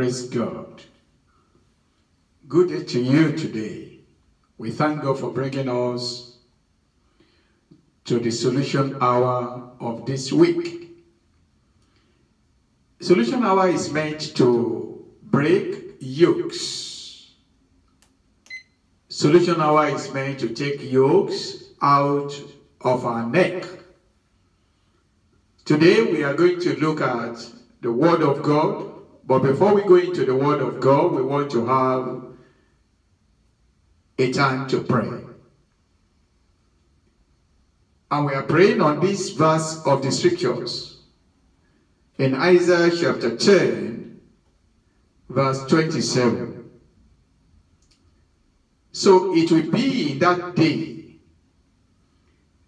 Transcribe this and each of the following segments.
Praise God. Good day to you today. We thank God for bringing us to the solution hour of this week. Solution hour is meant to break yokes. Solution hour is meant to take yokes out of our neck. Today we are going to look at the Word of God. But before we go into the Word of God, we want to have a time to pray. And we are praying on this verse of the scriptures in Isaiah chapter 10, verse 27. So it will be in that day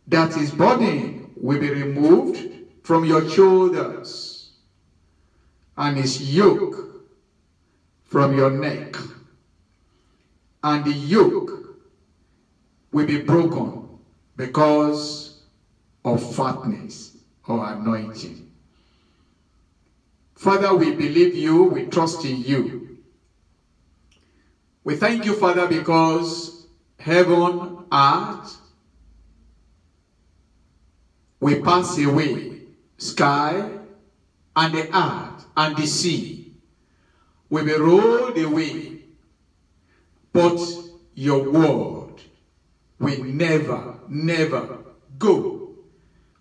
that his burden will be removed from your shoulders, and his yoke from your neck, and the yoke will be broken because of fatness or anointing. Father, we believe you, we trust in you. We thank you, Father, because heaven, earth will pass away, sky and the earth and the sea will be rolled away, but your word will never, never go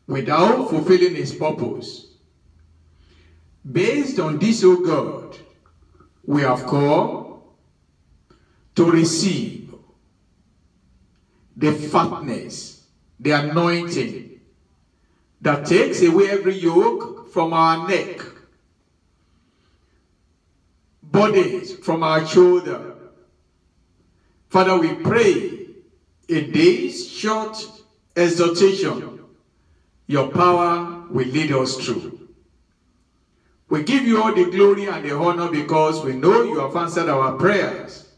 without fulfilling its purpose. Based on this, O God, we have come to receive the fatness, the anointing that takes away every yoke from our neck, burdens from our shoulder. Father, we pray in this short exhortation, your power will lead us through. We give you all the glory and the honor because we know you have answered our prayers.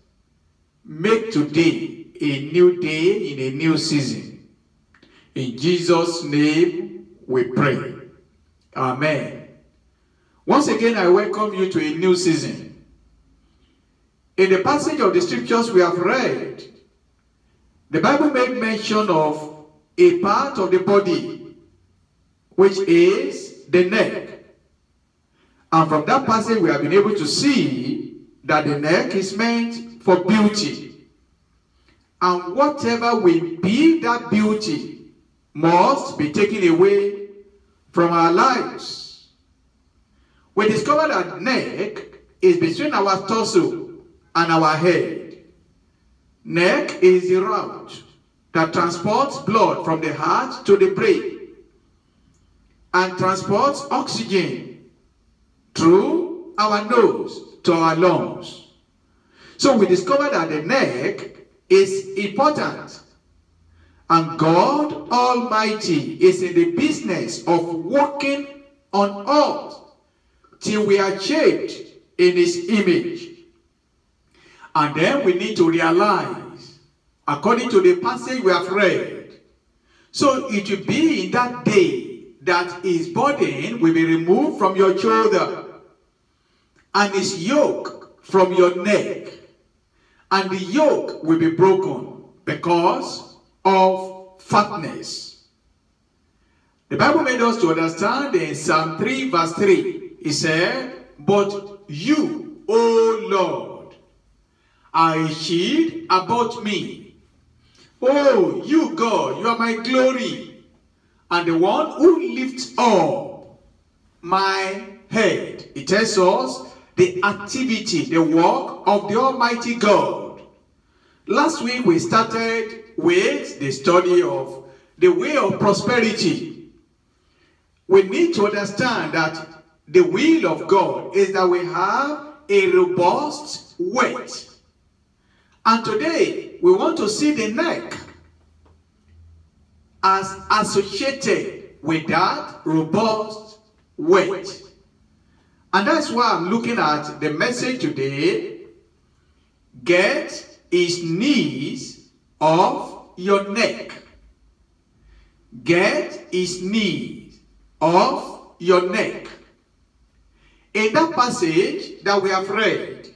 Make today a new day in a new season. In Jesus' name we pray. Amen. Once again, I welcome you to a new season. In the passage of the scriptures we have read, the Bible made mention of a part of the body, which is the neck. And from that passage we have been able to see that the neck is meant for beauty. And whatever will be that beauty must be taken away from our lives. We discover that neck is between our torso and our head. Neck is the route that transports blood from the heart to the brain and transports oxygen through our nose to our lungs. So we discover that the neck is important, and God Almighty is in the business of working on us till we are shaped in his image. And then we need to realize, according to the passage we have read, so it will be in that day that his burden will be removed from your shoulder, and his yoke from your neck, and the yoke will be broken because of fatness. The Bible made us to understand in Psalm 3 verse 3, it said, "But you, O Lord, are a shield about me. Oh, you God, you are my glory, and the one who lifts up my head." It tells us the activity, the work of the Almighty God. Last week we started with the study of the way of prosperity. We need to understand that the will of God is that we have a robust weight. And today, we want to see the neck as associated with that robust weight. And that's why I'm looking at the message today. Get his knees off your neck. Get his knees off your neck. in that passage that we have read,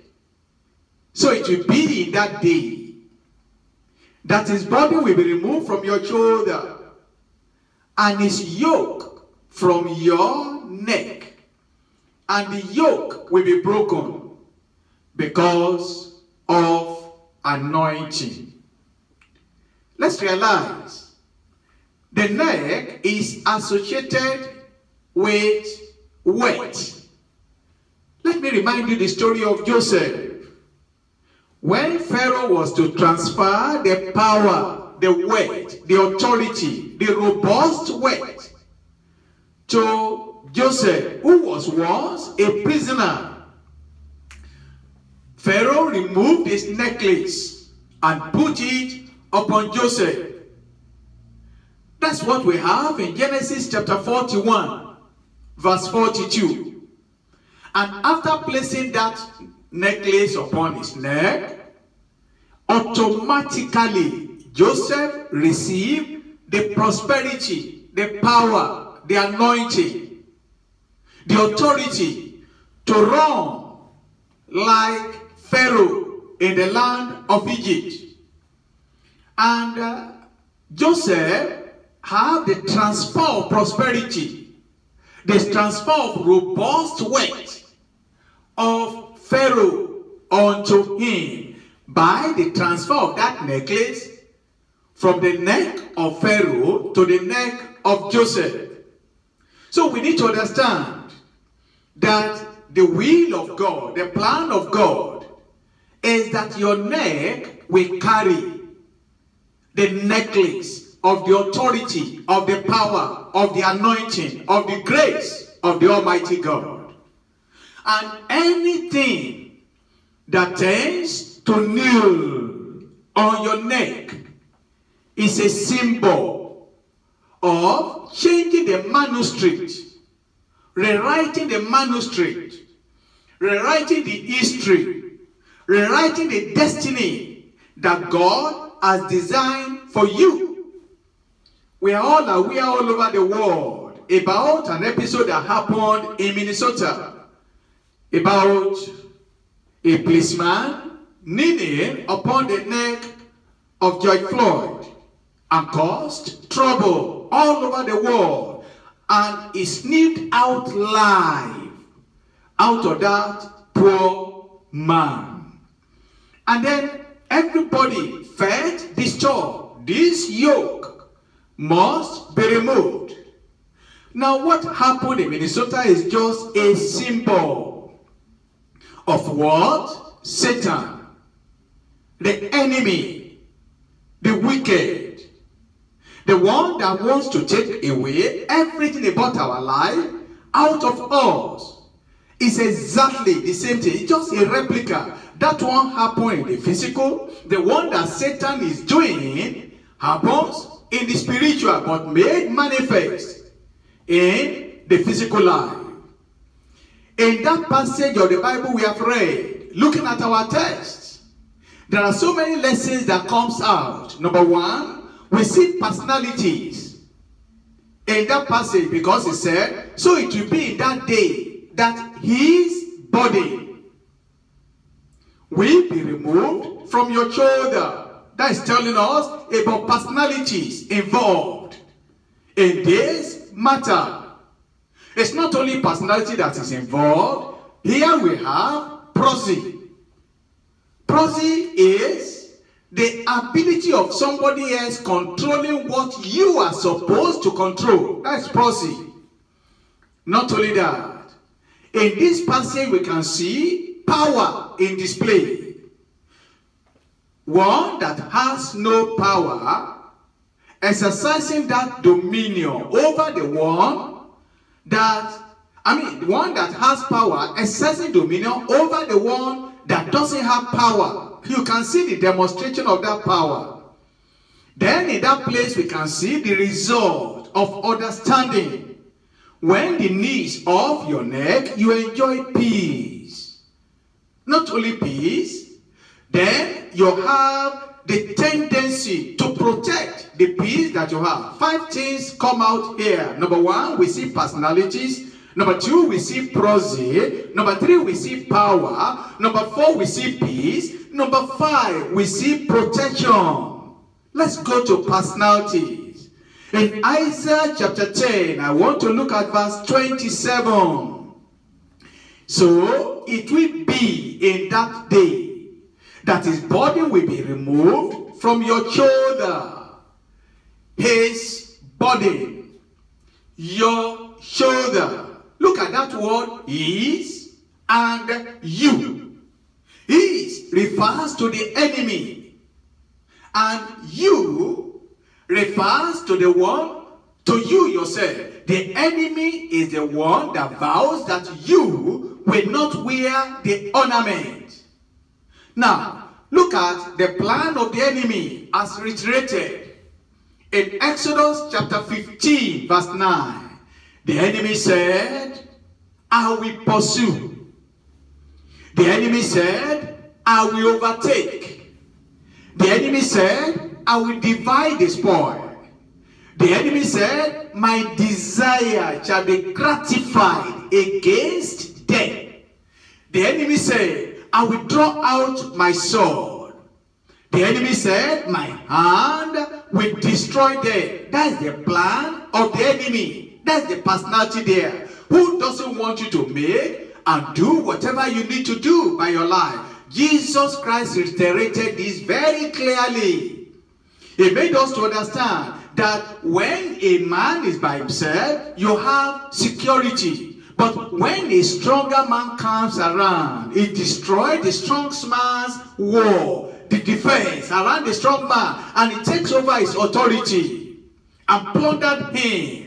so it will be in that day that his burden will be removed from your shoulder and his yoke from your neck, and the yoke will be broken because of anointing. Let's realize the neck is associated with weight. Let me remind you the story of Joseph. When Pharaoh was to transfer the power, the weight, the authority, the robust weight to Joseph, who was once a prisoner, Pharaoh removed his necklace and put it upon Joseph. That's what we have in Genesis chapter 41, verse 42. And after placing that necklace upon his neck, automatically Joseph received the prosperity, the power, the anointing, the authority to run like Pharaoh in the land of Egypt. And Joseph had the transfer of prosperity, the transfer of robust weight of Pharaoh unto him by the transfer of that necklace from the neck of Pharaoh to the neck of Joseph. So we need to understand that the will of God, the plan of God, is that your neck will carry the necklace of the authority, of the power, of the anointing, of the grace of the Almighty God. And anything that tends to kneel on your neck is a symbol of changing the manuscript, rewriting the manuscript, rewriting the history, rewriting the destiny that God has designed for you. We are all aware all over the world about an episode that happened in Minnesota about a policeman kneeling upon the neck of George Floyd and caused trouble all over the world, and he sneaked out live out of that poor man. And then everybody felt disturbed. This yoke must be removed. Now what happened in Minnesota is just a symbol of what? Satan, the enemy, the wicked, the one that wants to take away everything about our life out of us. It's exactly the same thing. It's just a replica. That one happened in the physical. The one that Satan is doing happens in the spiritual, but made manifest in the physical life. In that passage of the Bible we have read, looking at our text, there are so many lessons that comes out. Number one, we see personalities in that passage, because it said, so it will be in that day that his body will be removed from your shoulder. That is telling us about personalities involved in this matter. It's not only personality that is involved. Here we have prosy. Prosy is the ability of somebody else controlling what you are supposed to control. That's prosy. Not only that, in this passage we can see power in display. One that has no power exercising that dominion over the one that, one that has power exercising dominion over the one that doesn't have power. You can see the demonstration of that power. Then in that place we can see the result of understanding. When the knees of your neck, you enjoy peace. Not only peace, then you have the tendency to protect the peace that you have. 5 things come out here. Number one, we see personalities. Number 2, we see prosy. Number 3, we see power. Number 4, we see peace. Number 5, we see protection. Let's go to personalities. In Isaiah chapter 10, I want to look at verse 27. So it will be in that day that his body will be removed from your shoulder. His body, your shoulder. Look at that word, his and you. His refers to the enemy, and you refers to the one, to you yourself. The enemy is the one that vows that you will not wear the ornament. Now, look at the plan of the enemy as reiterated in Exodus chapter 15, verse 9. The enemy said, I will pursue. The enemy said, I will overtake. The enemy said, I will divide the spoil. The enemy said, my desire shall be gratified against them. The enemy said, I will draw out my sword. The enemy said, my hand will destroy them. That's the plan of the enemy. That's the personality there. Who doesn't want you to make and do whatever you need to do by your life? Jesus Christ reiterated this very clearly. He made us to understand that when a man is by himself, you have security. But when a stronger man comes around, it destroys the strong man's war, the defense around the strong man, and it takes over his authority and plundered him.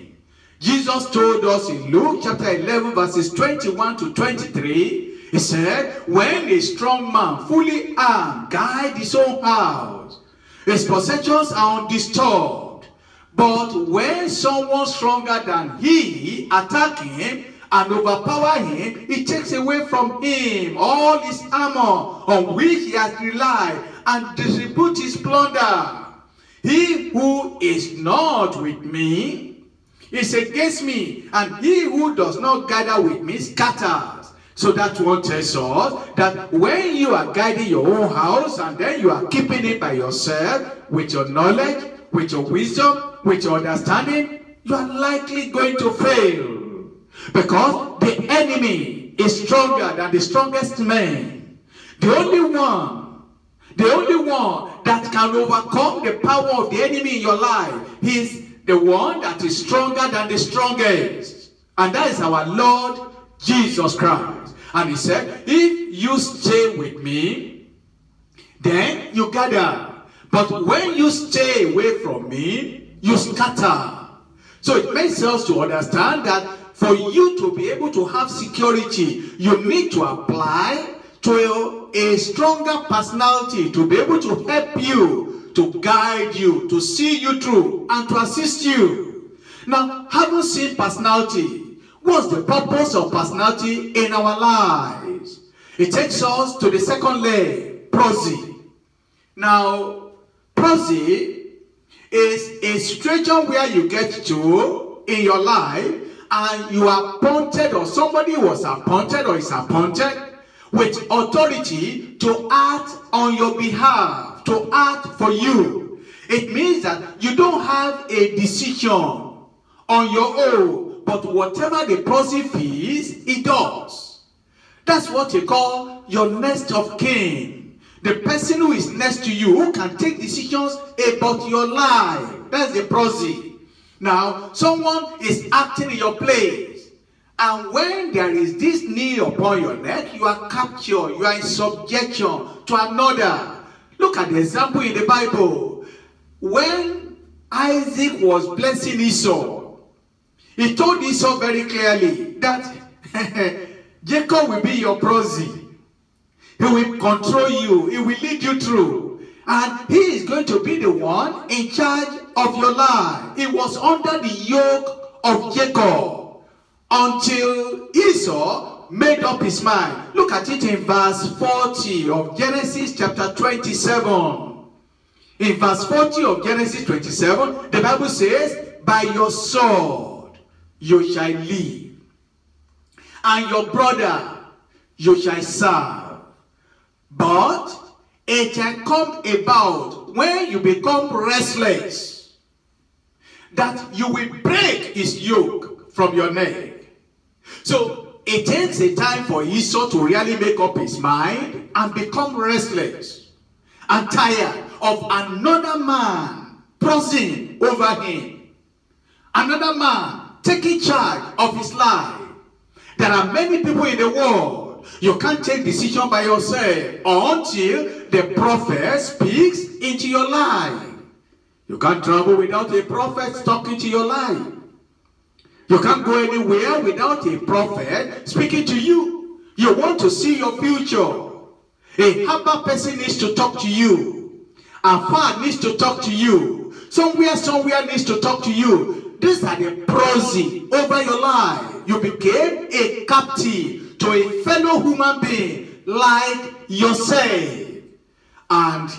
Jesus told us in Luke chapter 11 verses 21 to 23, he said, when a strong man fully armed guides his own house, his possessions are undisturbed. But when someone stronger than he attacks him and overpower him, he takes away from him all his armor on which he has relied and distributes his plunder. He who is not with me is against me, and he who does not gather with me scatters. So that one tells us that when you are guiding your own house and then you are keeping it by yourself with your knowledge, with your wisdom, with your understanding, you are likely going to fail. Because the enemy is stronger than the strongest man. The only one that can overcome the power of the enemy in your life is the one that is stronger than the strongest. And that is our Lord Jesus Christ. And he said, if you stay with me, then you gather. But when you stay away from me, you scatter. So it makes us to understand that for you to be able to have security, you need to apply to a stronger personality to be able to help you, to guide you, to see you through, and to assist you. Now, having seen personality, what's the purpose of personality in our lives? It takes us to the second leg, prosy. Now, prosy is a situation where you get to in your life and you are appointed, or somebody was appointed or is appointed with authority to act on your behalf, to act for you. It means that you don't have a decision on your own, but whatever the prosy feels, it does. That's what you call your next of kin. The person who is next to you, who can take decisions about your life. That's the prosy. Now, someone is acting in your place. And when there is this knee upon your neck, you are captured. You are in subjection to another. Look at the example in the Bible. When Isaac was blessing Esau, he told Esau very clearly that Jacob will be your prosy. He will control you. He will lead you through. And he is going to be the one in charge of your life. He was under the yoke of Jacob until Esau made up his mind. Look at it in verse 40 of Genesis chapter 27. In verse 40 of Genesis 27, the Bible says, by your sword you shall live, and your brother you shall serve. But it shall come about when you become restless, that you will break his yoke from your neck. So it takes a time for Esau to really make up his mind and become restless and tired of another man prosing over him, another man taking charge of his life. There are many people in the world, you can't take decision by yourself until the prophet speaks into your life. You can't travel without a prophet talking to your life. You can't go anywhere without a prophet speaking to you. You want to see your future. A humble person needs to talk to you. A fan needs to talk to you. Somewhere needs to talk to you. These are the prosy over your life. You became a captive to a fellow human being like yourself. And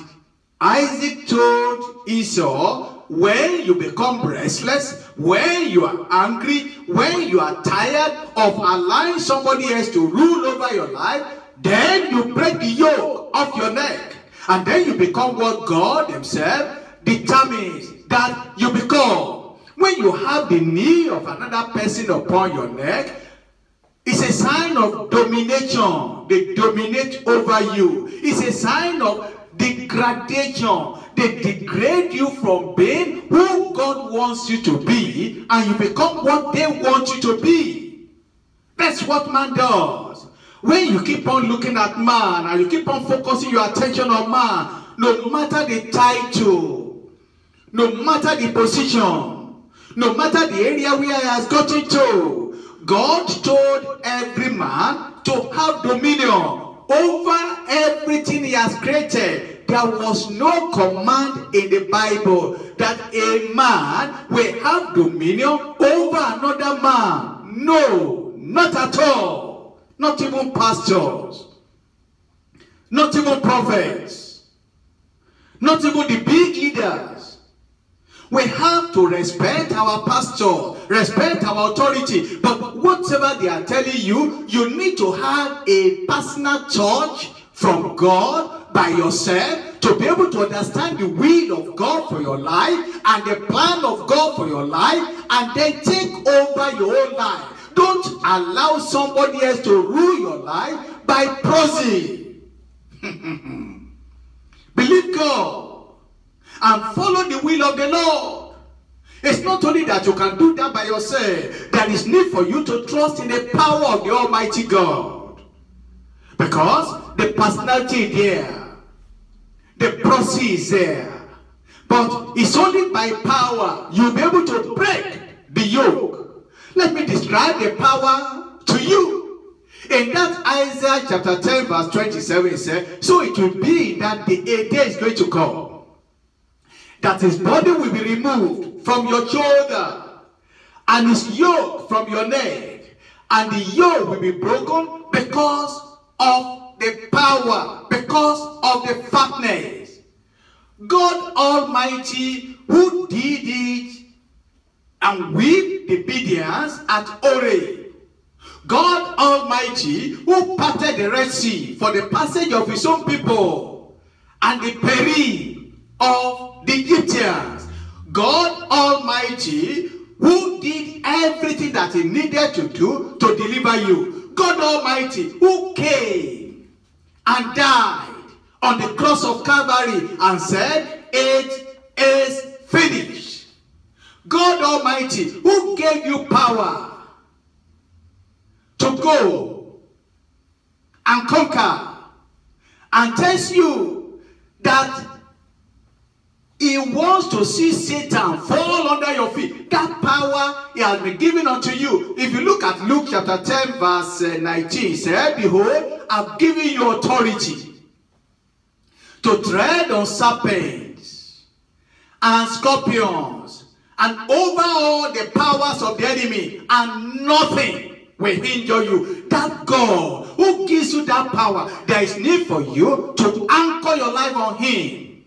Isaac told Esau, when you become restless, when you are angry, when you are tired of allowing somebody else to rule over your life, then you break the yoke off your neck. And then you become what God himself determines that you become. When you have the knee of another person upon your neck, it's a sign of domination. They dominate over you. It's a sign of degradation. They degrade you from being who God wants you to be, and you become what they want you to be. That's what man does. When you keep on looking at man and you keep on focusing your attention on man, no matter the title, no matter the position, no matter the area where he has gotten to, God told every man to have dominion over everything he has created. There was no command in the Bible that a man will have dominion over another man. No, not at all. Not even pastors. Not even prophets. Not even the big leaders. We have to respect our pastor, respect our authority. But whatever they are telling you, you need to have a personal touch from God by yourself to be able to understand the will of God for your life and the plan of God for your life, and then take over your own life. Don't allow somebody else to rule your life by prosy. Believe God and follow the will of the Lord. It's not only that you can do that by yourself. There is need for you to trust in the power of the Almighty God. Because the personality is there. The prosy is there. But it's only by power you'll be able to break the yoke. Let me describe the power to you. In that Isaiah chapter 10 verse 27 it says, so it will be that the day is going to come, that his body will be removed from your shoulder, and his yoke from your neck, and the yoke will be broken because of the power, because of the fatness. God Almighty, who did it and with the obedience at Oreb. God Almighty, who parted the Red Sea for the passage of his own people and the peril of the Egyptians. God Almighty, who did everything that he needed to do to deliver you. God Almighty, who came and died on the cross of Calvary and said, it is finished. God Almighty, who gave you power to go and conquer, and tells you that he wants to see Satan fall under your feet. That power he has been given unto you. If you look at Luke chapter 10 verse 19, it said, behold, I've given you authority to tread on serpents and scorpions and over all the powers of the enemy, and nothing will hinder you. That God who gives you that power, there is need for you to anchor your life on him.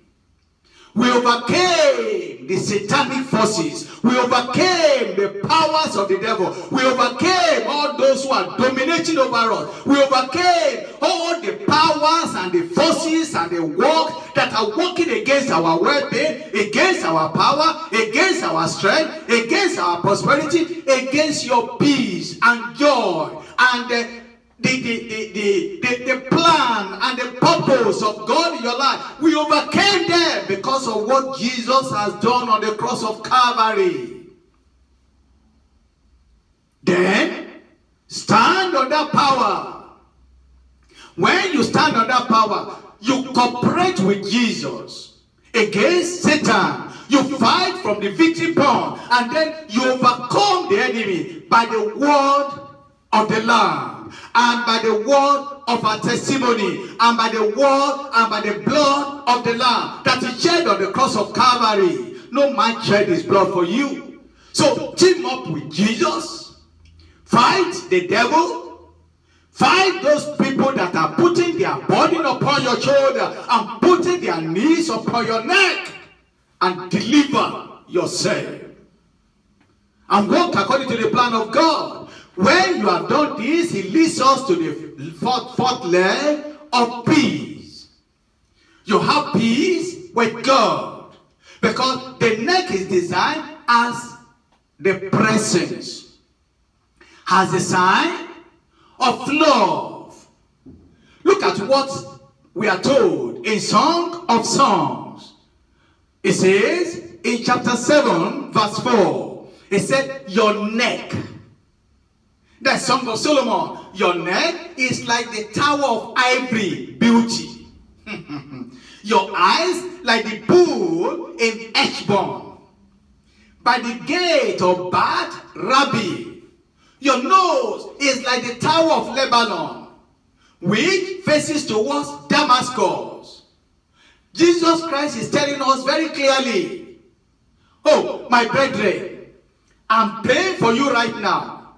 We overcame the satanic forces. We overcame the powers of the devil. We overcame all those those who are dominating over us. We overcame all the powers and the forces and the work that are working against our well-being, against our power, against our strength, against our prosperity, against your peace and joy and the plan and the purpose of God in your life. We overcame them because of what Jesus has done on the cross of Calvary. Then stand under power. When you stand under power, you cooperate with Jesus against Satan. You fight from the victory point, and then you overcome the enemy by the word of the Lamb, and by the word of our testimony, and by the word and by the blood of the Lamb that is shed on the cross of Calvary. No man shed his blood for you. So team up with Jesus. Fight the devil. Fight those people that are putting their burden upon your shoulder and putting their knees upon your neck, and deliver yourself. And walk according to the plan of God. When you have done this, he leads us to the fourth leg of peace. You have peace with God, because the neck is designed as the presence, as a sign of love. Look at what we are told in Song of Songs. It says in chapter 7 verse 4, it said, your neck. That's Song of Solomon. Your neck is like the tower of ivory beauty. Your eyes like the pool in Heshbon, by the gate of Bad Rabbi. Your nose is like the tower of Lebanon, which faces towards Damascus. Jesus Christ is telling us very clearly, oh, my brethren, I'm praying for you right now.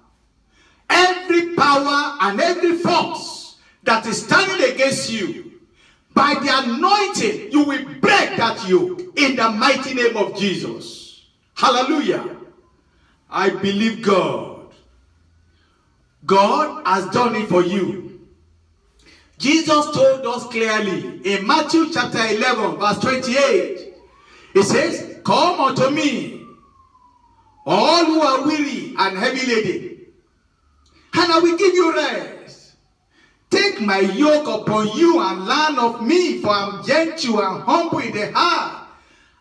Every power and every force that is standing against you, by the anointing, you will break that yoke in the mighty name of Jesus. Hallelujah. I believe God. God has done it for you. Jesus told us clearly in Matthew chapter 11 verse 28. It says, come unto me, all who are weary and heavy laden, and I will give you rest. Take my yoke upon you and learn of me, for I am gentle and humble in the heart,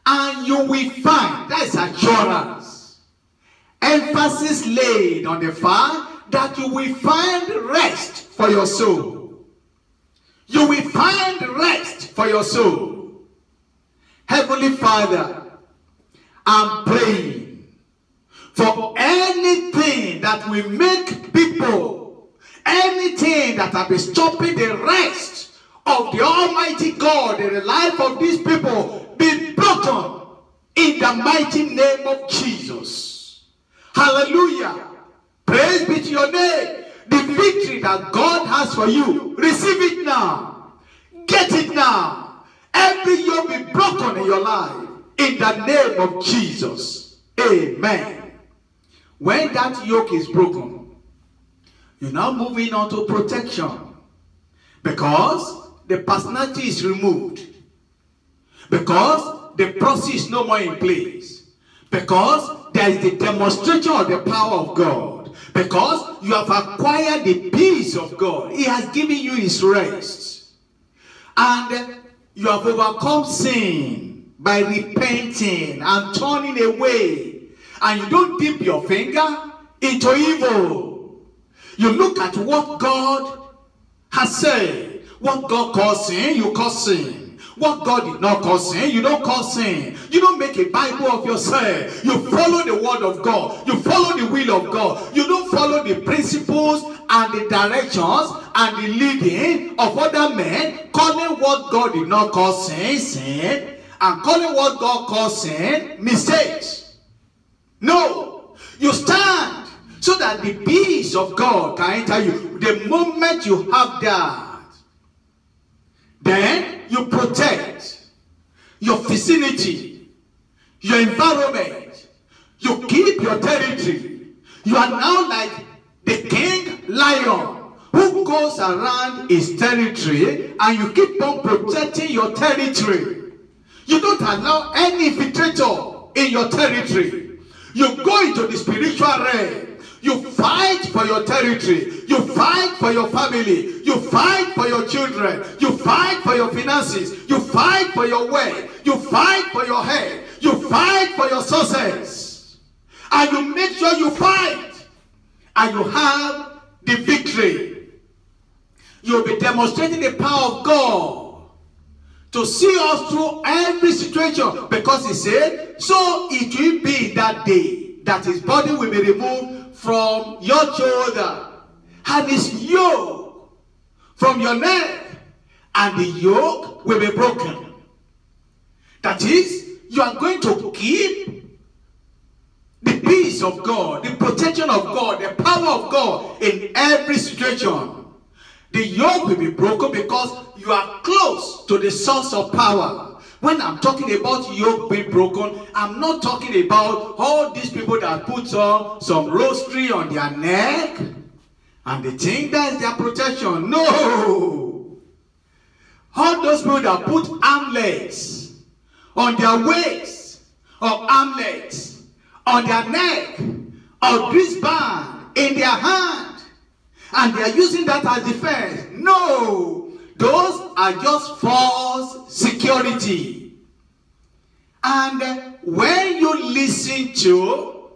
and you will find, that is assurance, emphasis laid on the fact that you will find rest for your soul. You will find rest for your soul. Heavenly Father, I'm praying for anything that will make people, anything that have been stopping the rest of the Almighty God in the life of these people, be broken in the mighty name of Jesus. Hallelujah. Praise be to your name. The victory that God has for you, receive it now. Get it now. Every yoke be broken in your life in the name of Jesus. Amen. When that yoke is broken, you're now moving on to protection, because the personality is removed, because the proxy is no more in place, because there is the demonstration of the power of God, because you have acquired the peace of God. He has given you his rest, and you have overcome sin by repenting and turning away, and you don't dip your finger into evil. You look at what God has said. What God calls sin, you call sin. What God did not call sin, you don't call sin. You don't make a Bible of yourself. You follow the word of God. You follow the will of God. You don't follow the principles and the directions and the leading of other men, calling what God did not call sin, sin, and calling what God calls sin, mistakes. No. You stand so that the peace of God can enter you. The moment you have that, then you protect your vicinity, your environment. You keep your territory. You are now like the king lion who goes around his territory and you keep on protecting your territory. You don't allow any infiltrator in your territory. You go into the spiritual realm. You fight for your territory. You fight for your family. You fight for your children. You fight for your finances. You fight for your wealth. You fight for your health. You fight for your success. And you make sure you fight. And you have the victory. You'll be demonstrating the power of God to see us through every situation. Because he said, so it will be that day that his body will be removed from your shoulder and his yoke from your neck, and the yoke will be broken. That is, you are going to keep the peace of God, the protection of God, the power of God in every situation. The yoke will be broken because you are close to the source of power. When I'm talking about yoke being broken, I'm not talking about all these people that put on some rosary on their neck and they think that is their protection. No! All those people that put armlets on their waist, or armlets on their neck, or wristband in their hand, and they are using that as defense. No! Those are just false security. And when you listen to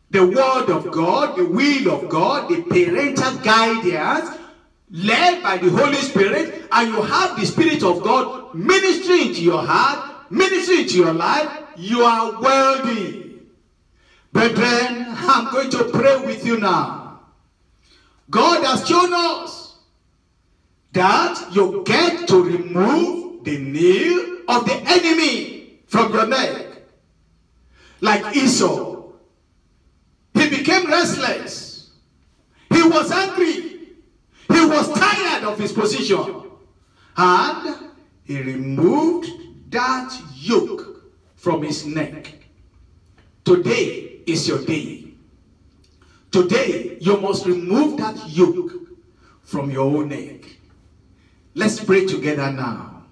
the word of God, the will of God, the parental guidance led by the Holy Spirit, and you have the Spirit of God ministering into your heart, ministering into your life, you are wealthy. Brethren, I'm going to pray with you now. God has shown us that you get to remove the nail of the enemy from your neck. Like Esau. He became restless. He was angry. He was tired of his position. And he removed that yoke from his neck. Today is your day. Today, you must remove that yoke from your own neck. Let's pray together now.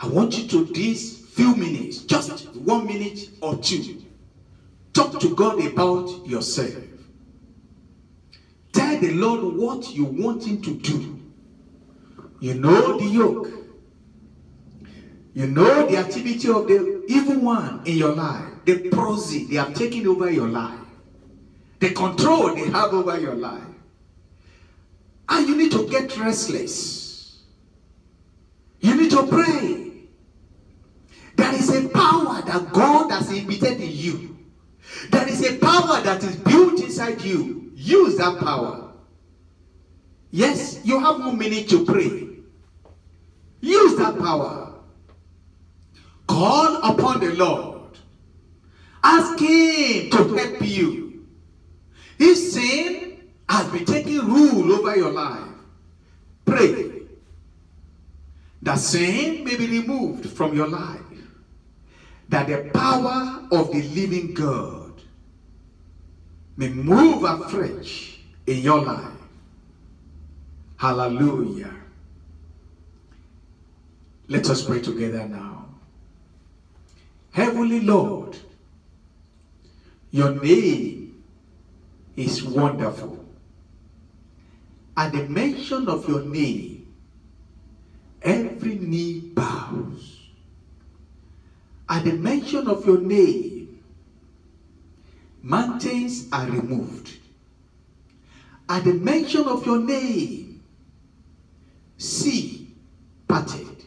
I want you to these few minutes, just 1 minute or 2, talk to God about yourself. Tell the Lord what you want him to do. You know the yoke. You know the activity of the evil one in your life. The proxy they have taken over your life. The control they have over your life. And you need to get restless. You need to pray. There is a power that God has imparted in you. There is a power that is built inside you. Use that power. Yes, you have 1 minute to pray. Use that power. Call upon the Lord. Ask him to help you. If sin has been taking rule over your life, pray that sin may be removed from your life. That the power of the living God may move afresh in your life. Hallelujah. Let us pray together now. Heavenly Lord, your name is wonderful. At the mention of your name, every knee bows. At the mention of your name, mountains are removed. At the mention of your name, sea parted.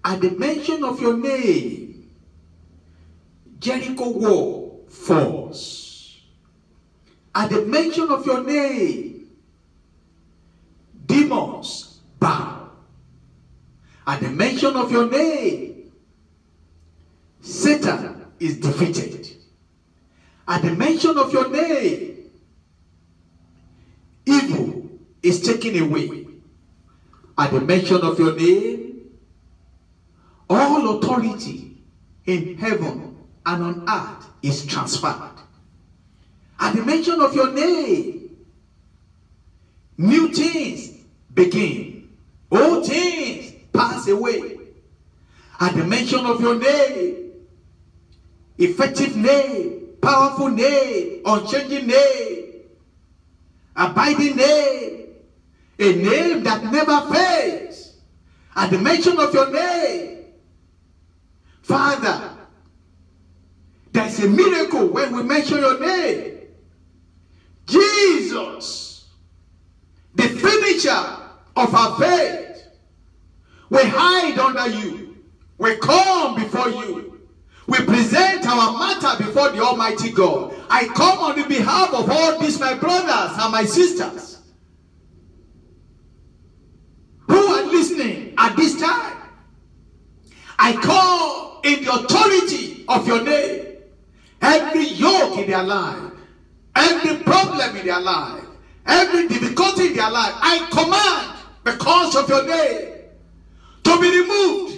At the mention of your name, Jericho wall falls. At the mention of your name, demons bow. At the mention of your name, Satan is defeated. At the mention of your name, evil is taken away. At the mention of your name, all authority in heaven and on earth is transferred. At the mention of your name, new things begin. Old things pass away. At the mention of your name, effective name, powerful name, unchanging name, abiding name, a name that never fails. At the mention of your name, Father, there's a miracle when we mention your name. Jesus, the finisher of our faith. We hide under you. We come before you. We present our matter before the Almighty God. I come on the behalf of all these my brothers and my sisters who are listening at this time. I call in the authority of your name. Every yoke in their life, every problem in their life, every difficulty in their life, I command because of your name to be removed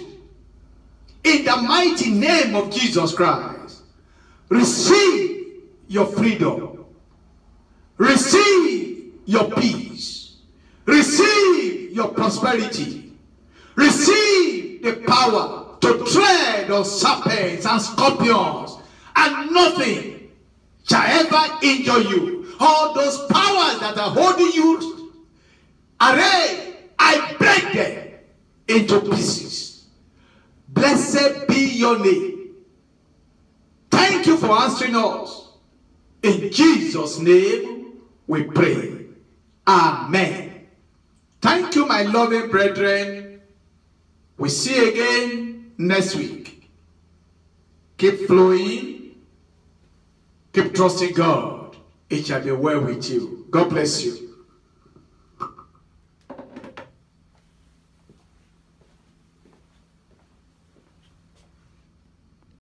in the mighty name of Jesus Christ. Receive your freedom. Receive your peace. Receive your prosperity. Receive the power to tread on serpents and scorpions, and nothing shall ever injure you. All those powers that are holding you array, I break them into pieces. Blessed be your name. Thank you for answering us. In Jesus' name we pray. Amen. Thank you, my loving brethren. We see you again next week. Keep flowing. Keep trusting God. It shall be well with you. God bless you.